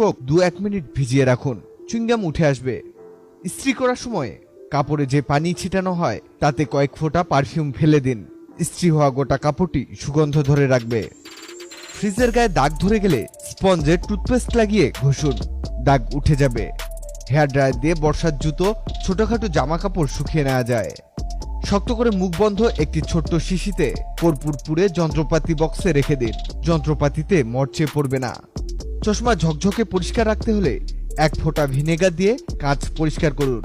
Coke 2-1 minute ভিজিয়ে রাখুন, chewing gum উঠে আসবে। ইস্ত্রি করার সময় কাপড়ে যে পানি ছিটানো হয় তাতে কয়েক ফোঁটা পারফিউম ফেলে দিন। ইস্ত্রি হওয়া গোটা কাপড়টি সুগন্ধ ধরে রাখবে। ফ্রিজের গায়ে দাগ ধরে গেলে স্পঞ্জে টুথপেস্ট লাগিয়ে ঘষুন, দাগ উঠে যাবে। হেয়ার ড্রায়ার দিয়ে বর্ষার জুতো, ছোটখাটো জামা কাপড় শুকিয়ে নেওয়া যায়। শক্ত করে মুখ বন্ধ একটি ছোট্ট শিশিতে কর্পূর পুড়ে যন্ত্রপাতি বক্সে রেখে দিন, যন্ত্রপাতিতে মরচে পড়বে না। চশমা ঝকঝকে পরিষ্কার রাখতে হলে 1 ফোঁটা ভিনেগার দিয়ে কাঁচ পরিষ্কার করুন।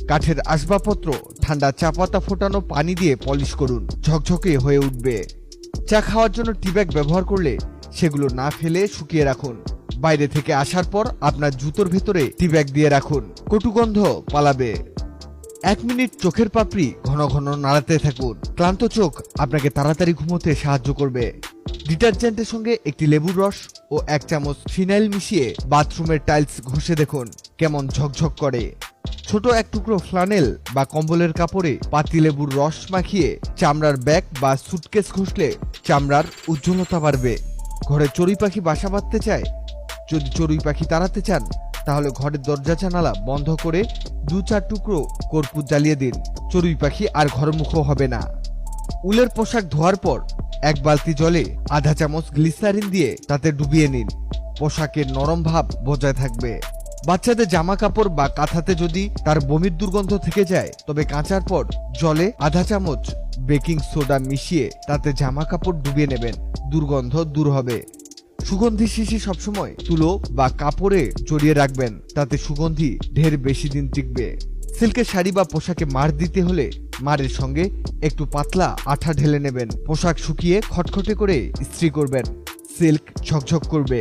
কাঠের আসবাবপত্র ঠান্ডা চা পাতা ফোটানো পানি দিয়ে পলিশ করুন, ঝকঝকে হয়ে উঠবে। চা খাওয়ার জন্য টি ব্যাগ ব্যবহার করলে সেগুলো না ফেলে শুকিয়ে রাখুন। বাইরে থেকে আসার পর আপনার জুতোর ভেতরে টি ব্যাগ দিয়ে রাখুন, কটুগন্ধ পালাবে। 1 মিনিট চোখের পাপড়ি ঘন ঘন নাড়াতে থাকুন। ক্লান্ত চোখ আপনাকে তাড়াতাড়ি ঘুমোতে সাহায্য করবে। ডিটারজেন্টের সঙ্গে একটি লেবুর রস ও 1 চামচ ফিনাইল মিশিয়ে বাথরুমের টাইলস ঘষে দেখুন কেমন ঝকঝক করে। ছোট 1 টুকরো ফ্লানেল বা কম্বলের কাপড়ে পাতিলেবুর রস মাখিয়ে চামড়ার ব্যাগ বা সুটকেস ঘষলে চামড়ার উজ্জ্বলতা বাড়বে। ঘরে চড়ুই পাখি বাসা বাঁধতে চায়? যদি চড়ুই পাখি তাড়াতে চান তাহলে ঘরের দরজা জানালা বন্ধ করে 2-4 টুকরো কর্পূর জ্বালিয়ে দিন, চড়ুই পাখি আর ঘরমুখো হবে না। উলের পোশাক ধোয়ার পর 1 বালতি জলে আধা চামচ গ্লিসারিন দিয়ে তাতে ডুবিয়ে নিন, পোশাকের নরম ভাব বজায় থাকবে। বাচ্চাদের জামা কাপড় বা কাঁথাতে যদি তার বমির দুর্গন্ধ থেকে যায় তবে কাচার পর জলে আধা চামচ বেকিং সোডা মিশিয়ে তাতে জামা কাপড় ডুবিয়ে নেবেন, দুর্গন্ধ দূর হবে। সুগন্ধি শিশি সবসময় তুলো বা কাপড়ে জড়িয়ে রাখবেন, তাতে সুগন্ধি ঢের বেশি দিন টিকবে। সিল্কের শাড়ি বা পোশাকে মার দিতে হলে মারের সঙ্গে একটু পাতলা আঠা ঢেলে নেবেন, পোশাক শুকিয়ে খটখটে করে ইস্ত্রি করবেন, সিল্ক ঝকঝক করবে।